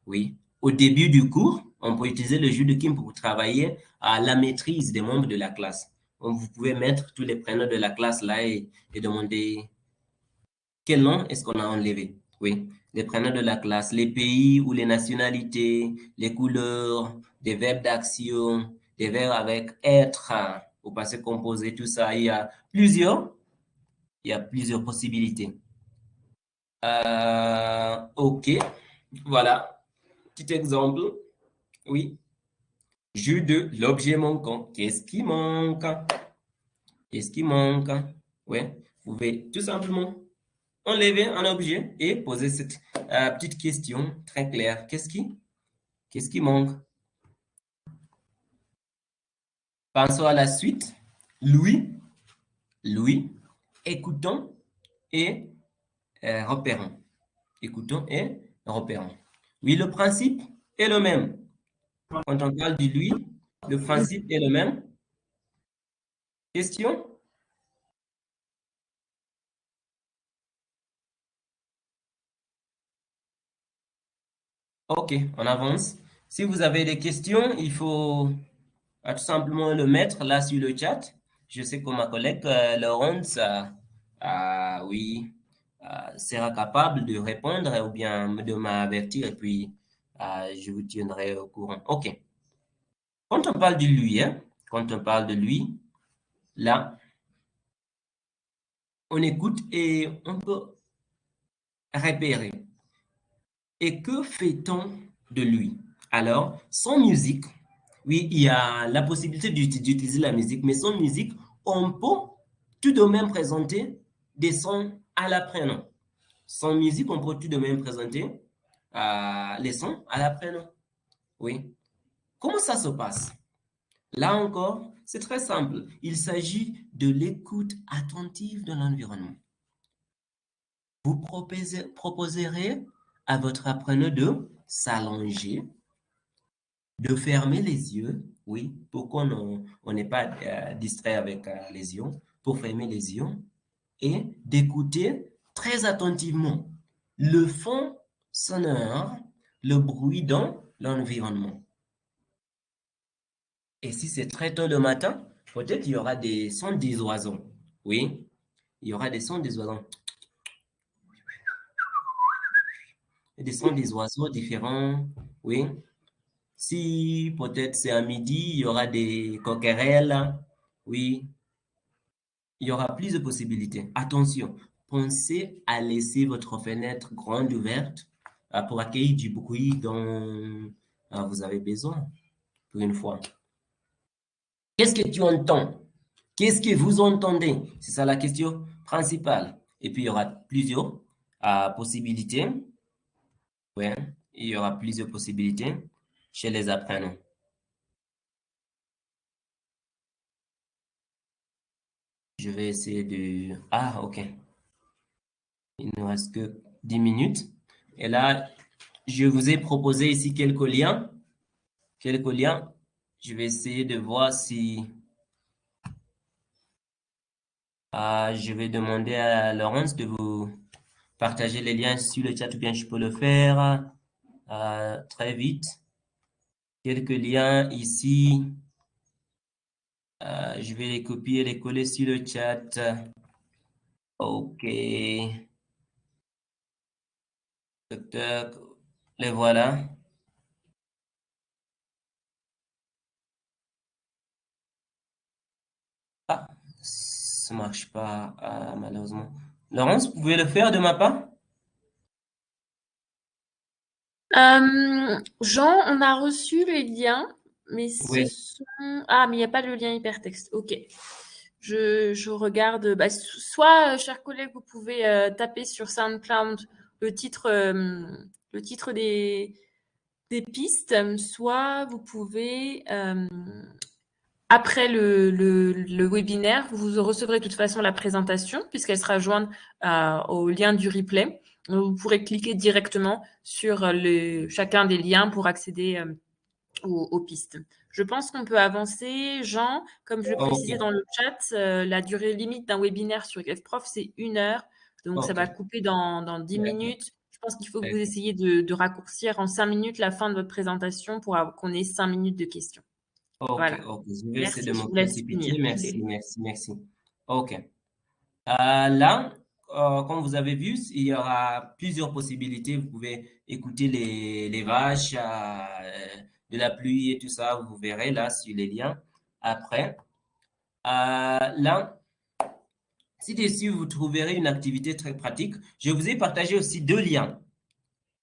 Oui. Au début du cours, on peut utiliser le jeu de Kim pour travailler à la maîtrise des membres de la classe. Donc, vous pouvez mettre tous les prénoms de la classe là et demander quel nom est-ce qu'on a enlevé. Oui. Les prénoms de la classe, les pays ou les nationalités, les couleurs, des verbes d'action, des verbes avec être au passé composé, tout ça. Il y a plusieurs possibilités. OK. Voilà. Petit exemple. Oui. Jeu de l'objet manquant. Qu'est-ce qui manque? Qu'est-ce qui manque? Oui. Vous pouvez tout simplement enlever un objet et poser cette petite question très claire. Qu'est-ce qui manque? Pensons à la suite. Louis, Louis, écoutons et repérons. Écoutons et repérons. Oui, le principe est le même. Quand on parle de lui, le principe est le même. Question? OK, on avance. Si vous avez des questions, il faut tout simplement le mettre là sur le chat. Je sais que ma collègue Laurence, oui, sera capable de répondre ou bien de m'avertir et puis je vous tiendrai au courant. OK. Quand on parle de lui, hein, quand on parle de lui, là, on écoute et on peut repérer. Et que fait-on de lui? Alors, sans musique, oui, il y a la possibilité d'utiliser la musique, mais sans musique, on peut tout de même présenter des sons à l'apprenant. Sans musique, on peut tout de même présenter les sons à l'apprenant. Oui. Comment ça se passe? Là encore, c'est très simple. Il s'agit de l'écoute attentive de l'environnement. Vous proposerez à votre apprenant de s'allonger, de fermer les yeux, oui, pour qu'on on n'est pas distrait avec les yeux, pour fermer les yeux et d'écouter très attentivement le fond sonore, le bruit dans l'environnement. Et si c'est très tôt le matin, peut-être il y aura des sons des oiseaux. Oui, il y aura des sons des oiseaux. Et des sons des oiseaux différents. Oui. Si peut-être c'est à midi, il y aura des coquerelles. Oui, il y aura plus de possibilités. Attention, pensez à laisser votre fenêtre grande ouverte pour accueillir du bruit dont vous avez besoin pour une fois. Qu'est-ce que tu entends? Qu'est-ce que vous entendez? C'est ça la question principale. Et puis, il y aura plusieurs possibilités. Ouais, il y aura plusieurs possibilités chez les apprenants. Je vais essayer de... Ah, ok. Il ne reste que 10 minutes. Et là, je vous ai proposé ici quelques liens. Quelques liens. Je vais essayer de voir si je vais demander à Laurence de vous partager les liens sur le chat ou bien je peux le faire très vite. Quelques liens ici. Je vais les copier et les coller sur le chat. OK. Tac, tac. Les voilà. Ah, ça marche pas, malheureusement. Laurence, vous pouvez le faire de ma part? Jean, on a reçu les liens, mais ce Oui. sont... Ah, mais il n'y a pas le lien hypertexte. OK. Je regarde. Bah, soit, chers collègues, vous pouvez taper sur SoundCloud le titre des pistes, soit vous pouvez, après le webinaire, vous recevrez de toute façon la présentation puisqu'elle sera jointe au lien du replay. Vous pourrez cliquer directement sur chacun des liens pour accéder aux pistes. Je pense qu'on peut avancer. Jean, comme je le précisais OK. dans le chat, la durée limite d'un webinaire sur FProf, c'est 1 heure. Donc, ça va OK. couper dans 10 D'accord. minutes. Je pense qu'il faut que vous D'accord. essayiez de raccourcir en 5 minutes la fin de votre présentation pour qu'on ait 5 minutes de questions. OK. Voilà. OK. Je vais essayer de Merci, me je vous laisse finir. précipiter. Merci, merci, merci. OK. Là, comme vous avez vu, il y aura plusieurs possibilités. Vous pouvez écouter les vaches, de la pluie et tout ça. Vous verrez là sur les liens après. Là, ci-dessus, vous trouverez une activité très pratique. Je vous ai partagé aussi deux liens.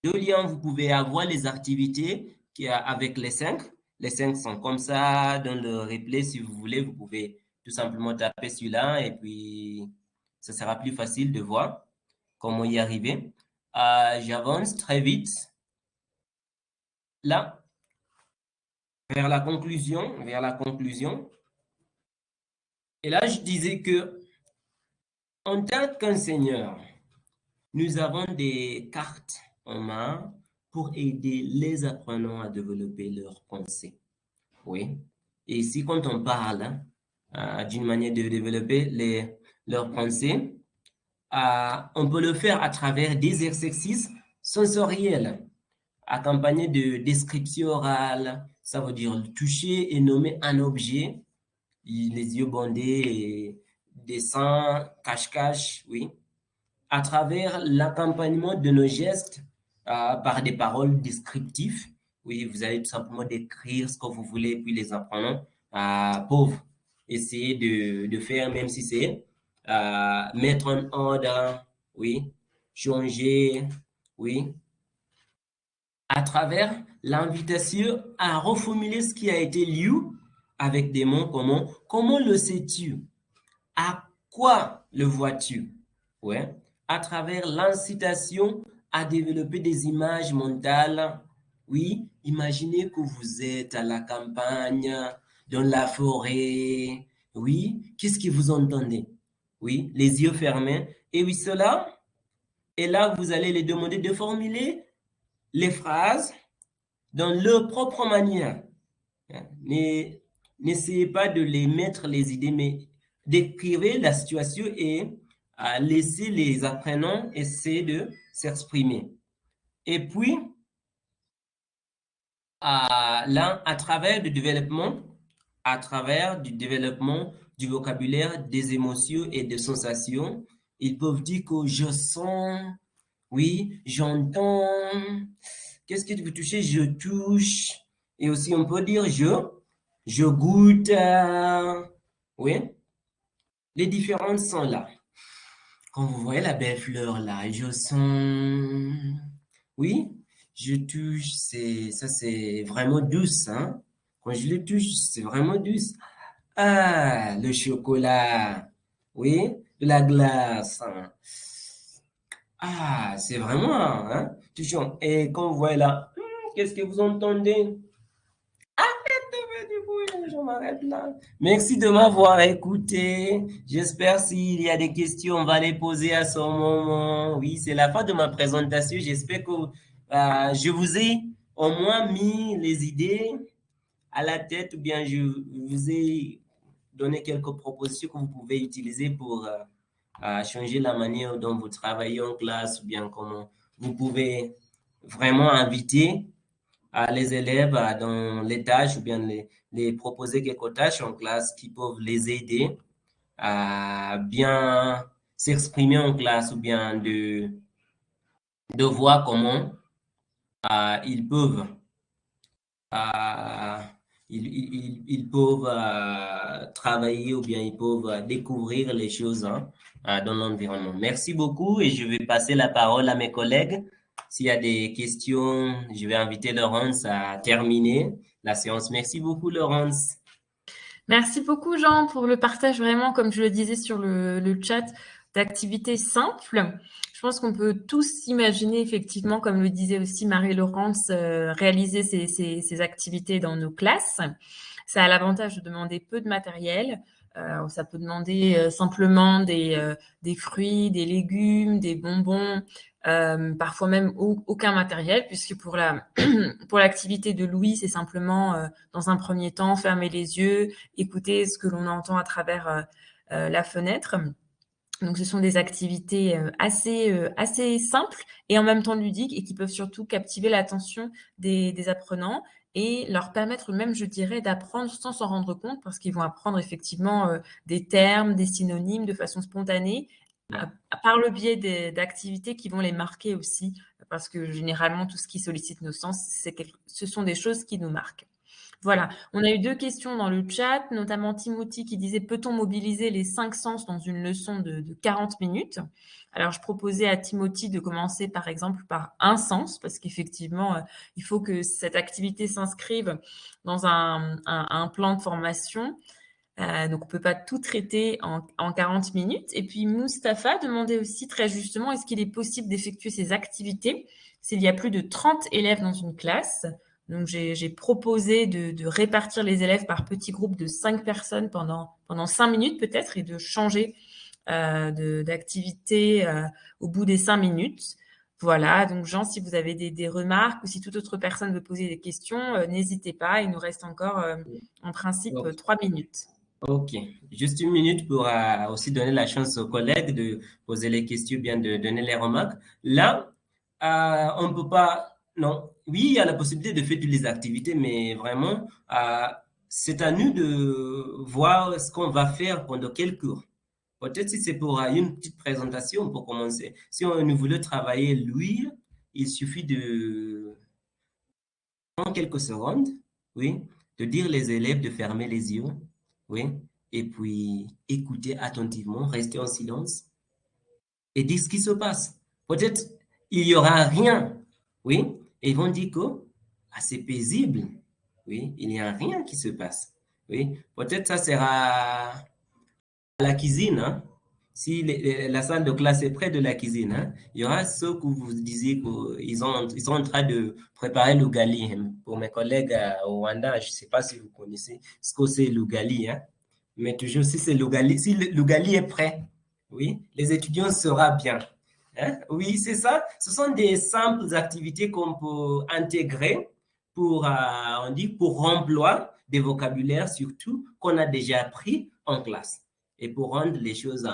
Deux liens, vous pouvez avoir les activités avec les cinq. Les cinq sont comme ça dans le replay. Si vous voulez, vous pouvez tout simplement taper celui-là et puis ça sera plus facile de voir comment y arriver. J'avance très vite. Là, vers la conclusion, vers la conclusion. Et là, je disais que en tant qu'enseigneur, nous avons des cartes en main pour aider les apprenants à développer leurs pensées. Oui. Et ici, quand on parle d'une manière de développer leurs pensées, on peut le faire à travers des exercices sensoriels, accompagnés de descriptions orales. Ça veut dire toucher et nommer un objet, les yeux bandés, et dessin, cache-cache, oui, à travers l'accompagnement de nos gestes par des paroles descriptives. Oui, vous allez tout simplement décrire ce que vous voulez, puis les apprenants peuvent essayer de faire, même si c'est mettre en ordre, oui, changer, oui, à travers l'invitation à reformuler ce qui a été lu avec des mots comme comment le sais-tu? À quoi le vois-tu? Ouais. À travers l'incitation à développer des images mentales. Oui, imaginez que vous êtes à la campagne, dans la forêt. Oui, qu'est-ce que vous entendez? Oui, les yeux fermés. Et oui, cela. Et là, vous allez les demander de formuler les phrases dans leur propre manière. N'essayez pas de les mettre les idées, mais décrivez la situation et laissez les apprenants essayer de s'exprimer. Et puis, là, à travers du développement du vocabulaire, des émotions et des sensations, ils peuvent dire que je sens, oui, j'entends, qu'est-ce que tu veux toucher? Je touche. Et aussi, on peut dire je goûte. Oui, les différences sont là. Quand vous voyez la belle fleur là, je sens. Oui, je touche. Ça, c'est vraiment douce. Hein? Quand je le touche, c'est vraiment douce. Ah, le chocolat. Oui, la glace. Hein. Ah, c'est vraiment, hein, touchant. Et quand vous voyez là, qu'est-ce que vous entendez? m'arrête là. Merci de m'avoir écouté. J'espère s'il y a des questions, on va les poser à ce moment. Oui, c'est la fin de ma présentation. J'espère que je vous ai au moins mis les idées à la tête, ou bien je vous ai donné quelques propositions que vous pouvez utiliser pour changer la manière dont vous travaillez en classe, ou bien comment vous pouvez vraiment inviter les élèves dans les tâches, ou bien les proposer quelques tâches en classe qui peuvent les aider à bien s'exprimer en classe, ou bien de voir comment ils peuvent euh, ils peuvent travailler, ou bien ils peuvent découvrir les choses hein, dans l'environnement. Merci beaucoup et je vais passer la parole à mes collègues. S'il y a des questions, je vais inviter Laurence à terminer la séance. Merci beaucoup, Laurence. Merci beaucoup, Jean, pour le partage vraiment, comme je le disais sur le chat, d'activités simples. Je pense qu'on peut tous imaginer, effectivement, comme le disait aussi Marie-Laurence, réaliser ces activités dans nos classes. Ça a l'avantage de demander peu de matériel. Ça peut demander simplement des fruits, des légumes, des bonbons, parfois même aucun matériel, puisque pour l'activité de Louis, c'est simplement, dans un premier temps, fermer les yeux, écouter ce que l'on entend à travers la fenêtre. Donc, ce sont des activités assez simples et en même temps ludiques et qui peuvent surtout captiver l'attention des apprenants et leur permettre même, je dirais, d'apprendre sans s'en rendre compte parce qu'ils vont apprendre effectivement des termes, des synonymes de façon spontanée par le biais d'activités qui vont les marquer aussi parce que généralement, tout ce qui sollicite nos sens, ce sont des choses qui nous marquent. Voilà, on a eu 2 questions dans le chat, notamment Timothy qui disait: «Peut-on mobiliser les 5 sens dans une leçon de 40 minutes?» Alors je proposais à Timothy de commencer par exemple par un sens parce qu'effectivement, il faut que cette activité s'inscrive dans un plan de formation. Donc on peut pas tout traiter en 40 minutes et puis Mustapha demandait aussi très justement: «Est-ce qu'il est possible d'effectuer ces activités s'il y a plus de 30 élèves dans une classe?» Donc j'ai proposé de répartir les élèves par petits groupes de 5 personnes pendant 5 minutes peut-être et de changer d'activité au bout des 5 minutes. Voilà, donc Jean, si vous avez des remarques ou si toute autre personne veut poser des questions, n'hésitez pas. Il nous reste encore en principe 3 minutes. Ok, juste une minute pour aussi donner la chance aux collègues de poser les questions, bien de donner les remarques. Là, on ne peut pas, non, oui, il y a la possibilité de faire toutes les activités, mais vraiment, c'est à nous de voir ce qu'on va faire pendant quel cours. Peut-être si c'est pour une petite présentation pour commencer. Si on nous voulait travailler lui, il suffit de, en quelques secondes, oui, de dire les élèves de fermer les yeux, oui, et puis écouter attentivement, rester en silence et dire ce qui se passe. Peut-être il n'y aura rien, oui, et ils vont dire que c'est paisible, oui, il n'y a rien qui se passe, oui. Peut-être ça sera à la cuisine, hein. Si la salle de classe est près de la cuisine, hein, il y aura ceux que vous disiez qu'ils ils sont en train de préparer l'ugali. Hein. Pour mes collègues au Rwanda, je ne sais pas si vous connaissez ce que c'est l'ugali, hein. Mais toujours, si c'est l'ugali, si l'ugali est prêt, oui, les étudiants seront bien. Hein. Oui, c'est ça. Ce sont des simples activités qu'on peut intégrer pour, on dit, pour remploi des vocabulaires surtout qu'on a déjà appris en classe et pour rendre les choses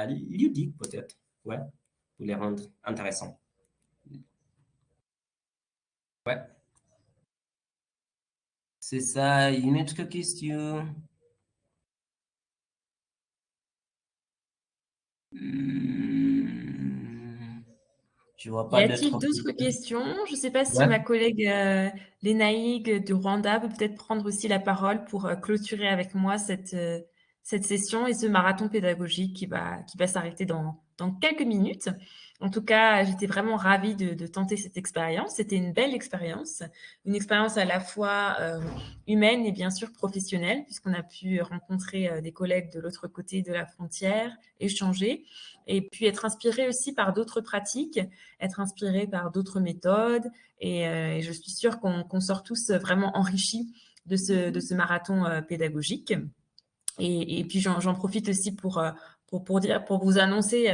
ludiques peut-être, ouais, pour les rendre intéressants. Ouais, c'est ça. Une autre question. Je vois Y pas a-t-il d'autres d'autres questions. questions? Je ne sais pas si ma Ouais. collègue Lénaïgue de Rwanda peut peut-être prendre aussi la parole pour clôturer avec moi cette session et ce marathon pédagogique qui va s'arrêter dans quelques minutes. En tout cas, j'étais vraiment ravie de tenter cette expérience. C'était une belle expérience, une expérience à la fois humaine et bien sûr professionnelle, puisqu'on a pu rencontrer des collègues de l'autre côté de la frontière, échanger et puis être inspiré aussi par d'autres pratiques, être inspiré par d'autres méthodes. Et je suis sûre qu'on sort tous vraiment enrichis de ce marathon pédagogique. Et puis j'en profite aussi pour vous annoncer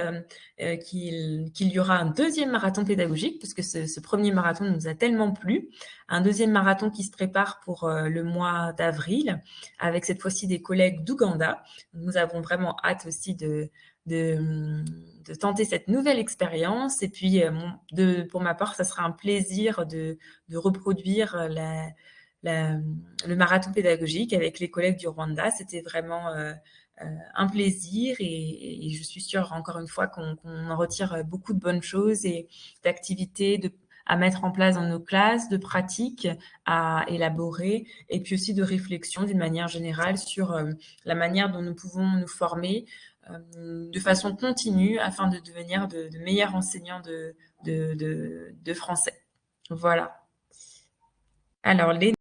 qu'il y aura un deuxième marathon pédagogique, parce que ce premier marathon nous a tellement plu. Un deuxième marathon qui se prépare pour le mois d'avril, avec cette fois-ci des collègues d'Ouganda. Nous avons vraiment hâte aussi de tenter cette nouvelle expérience. Et puis, pour ma part, ça sera un plaisir de reproduire le marathon pédagogique avec les collègues du Rwanda. C'était vraiment un plaisir et je suis sûre, encore une fois, qu'on en retire beaucoup de bonnes choses et d'activités à mettre en place dans nos classes, de pratiques à élaborer et puis aussi de réflexion d'une manière générale sur la manière dont nous pouvons nous former de façon continue afin de devenir de meilleurs enseignants de français. Voilà. Alors, les